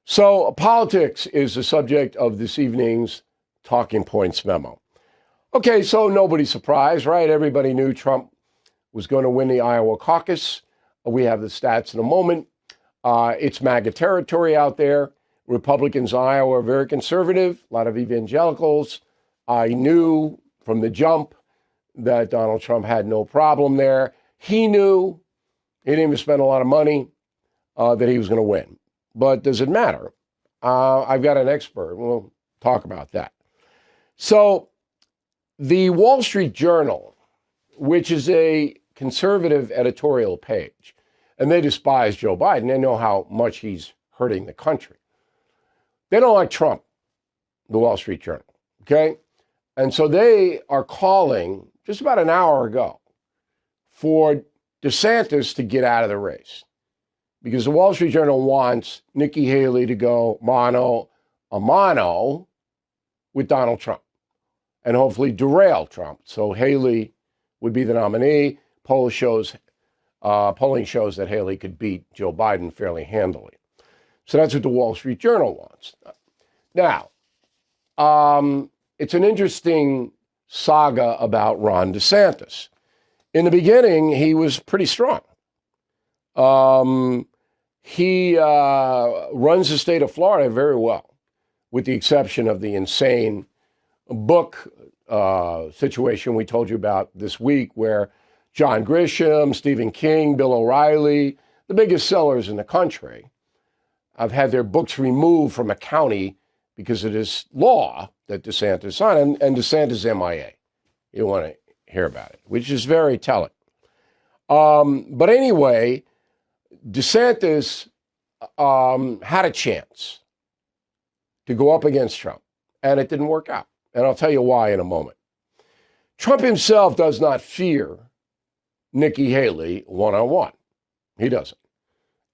So politics is the subject of this evening's Talking Points memo. Okay, so nobody's surprised, right? Everybody knew Trump was going to win the Iowa caucus. We have the stats in a moment. It's MAGA territory out there. Republicans in Iowa are very conservative, a lot of evangelicals. I knew from the jump that Donald Trump had no problem there. He knew, he didn't even spend a lot of money, that he was going to win. But does it matter? I've got an expert. We'll talk about that. So the Wall Street Journal, which is a conservative editorial page, and they despise Joe Biden. They know how much he's hurting the country. They don't like Trump, the Wall Street Journal, okay? And so they are calling, just about an hour ago, for DeSantis to get out of the race. Because the Wall Street Journal wants Nikki Haley to go mano a mano with Donald Trump and hopefully derail Trump. So Haley would be the nominee. Polling shows that Haley could beat Joe Biden fairly handily. So that's what the Wall Street Journal wants. Now, it's an interesting saga about Ron DeSantis. In the beginning, he was pretty strong. He runs the state of Florida very well, with the exception of the insane book situation we told you about this week, where John Grisham, Stephen King, Bill O'Reilly, the biggest sellers in the country, have had their books removed from a county because of this law that DeSantis signed, and DeSantis MIA. You don't want to hear about it, which is very telling. But anyway, DeSantis had a chance to go up against Trump, and it didn't work out. And I'll tell you why in a moment. Trump himself does not fear Nikki Haley one-on-one. He doesn't.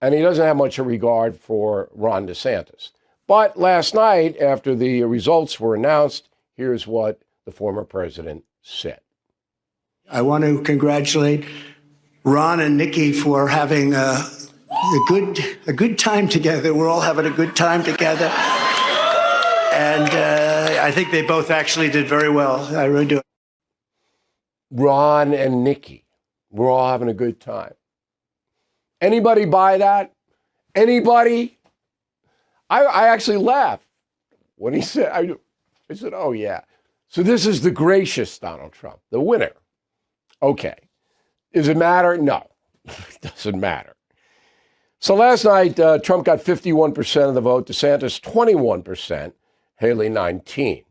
And he doesn't have much regard for Ron DeSantis. But last night, after the results were announced, here's what the former president said. I want to congratulate Ron and Nikki for having a good time together. We're all having a good time together. And I think they both actually did very well. I really do. Ron and Nikki, we're all having a good time. Anybody buy that? Anybody? I actually laughed when he said, I said, oh yeah. So this is the gracious Donald Trump, the winner. Okay. Does it matter? No, it doesn't matter. So last night, Trump got 51% of the vote, DeSantis 21%, Haley 19%.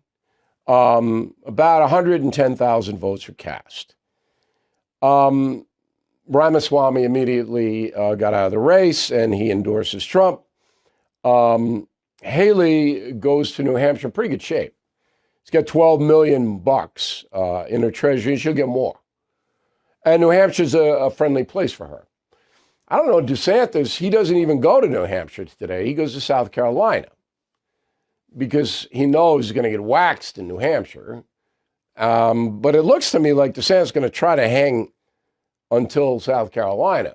About 110,000 votes were cast. Ramaswamy immediately got out of the race, and he endorses Trump. Haley goes to New Hampshire in pretty good shape. She's got $12 million in her treasury, and she'll get more. And New Hampshire's a friendly place for her. I don't know, DeSantis, he doesn't even go to New Hampshire today. He goes to South Carolina because he knows he's going to get waxed in New Hampshire. But it looks to me like DeSantis is going to try to hang until South Carolina.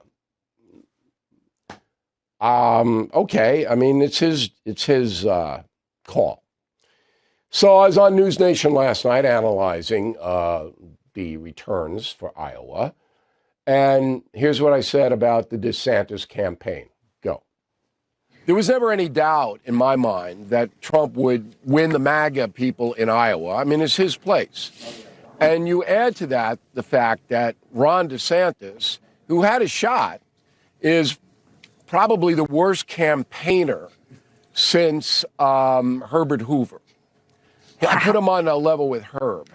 Okay, I mean, it's his call. So I was on News Nation last night analyzing the returns for Iowa. And here's what I said about the DeSantis campaign. Go. There was never any doubt in my mind that Trump would win the MAGA people in Iowa. I mean, it's his place. And you add to that the fact that Ron DeSantis, who had a shot, is probably the worst campaigner since Herbert Hoover. I put him on a level with Herb.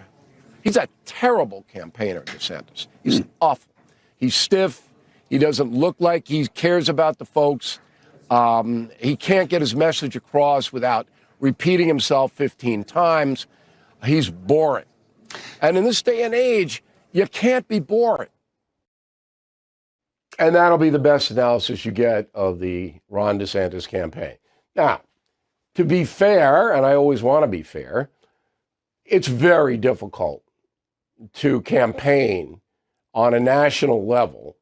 He's a terrible campaigner, DeSantis. He's awful. He's stiff. He doesn't look like he cares about the folks. He can't get his message across without repeating himself 15 times. He's boring. And in this day and age, you can't be boring. And that'll be the best analysis you get of the Ron DeSantis campaign. Now, to be fair, and I always want to be fair, it's very difficult to campaign on a national level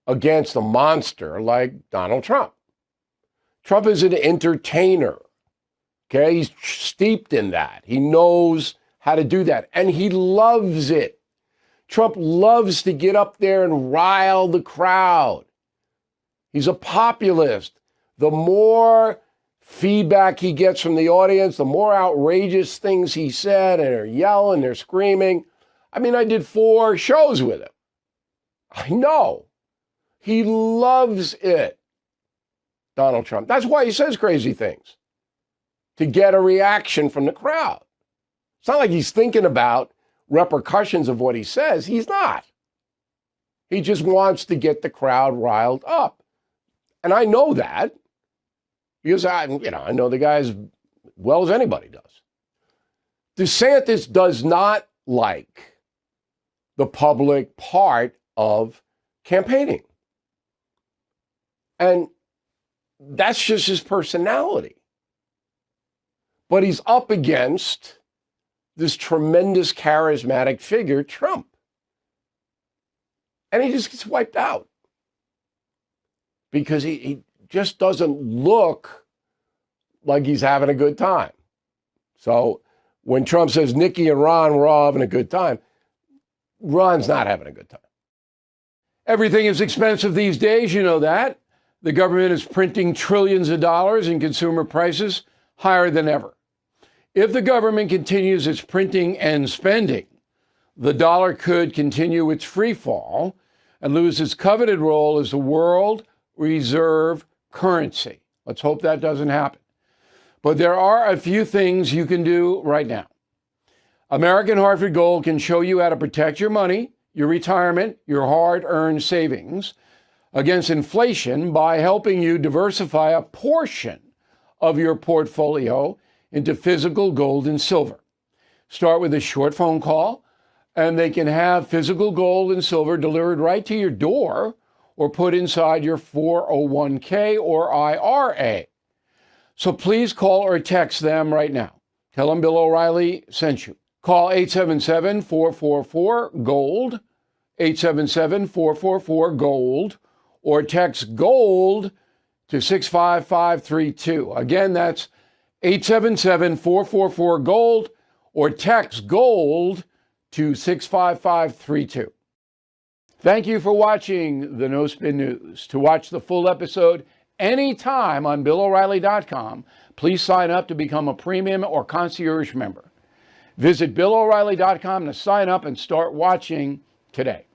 against a monster like Donald Trump. Trump is an entertainer. Okay, he's steeped in that. He knows how to do that, and he loves it. Trump loves to get up there and rile the crowd. He's a populist. The more feedback he gets from the audience, the more outrageous things he said, and they're yelling, they're screaming. I mean, I did 4 shows with him. I know. He loves it, Donald Trump. That's why he says crazy things, to get a reaction from the crowd. It's not like he's thinking about repercussions of what he says. He's not. He just wants to get the crowd riled up. And I know that because I know the guy as well as anybody does. DeSantis does not like the public part of campaigning. And that's just his personality. But he's up against this tremendous charismatic figure, Trump. And he just gets wiped out because he just doesn't look like he's having a good time. So when Trump says Nikki and Ron were all having a good time, Ron's not having a good time. Everything is expensive these days, you know that. The government is printing trillions of dollars and consumer prices higher than ever. If the government continues its printing and spending, the dollar could continue its free fall and lose its coveted role as the world reserve currency. Let's hope that doesn't happen. But there are a few things you can do right now. American Hartford Gold can show you how to protect your money, your retirement, your hard-earned savings against inflation by helping you diversify a portion of your portfolio into physical gold and silver. Start with a short phone call, and they can have physical gold and silver delivered right to your door or put inside your 401k or IRA. So please call or text them right now. Tell them Bill O'Reilly sent you. Call 877-444-GOLD, 877-444-GOLD, or text GOLD to 65532. Again, that's 877-444-GOLD, or text GOLD to 65532. Thank you for watching the No Spin News. To watch the full episode anytime on BillO'Reilly.com, please sign up to become a premium or concierge member. Visit BillO'Reilly.com to sign up and start watching today.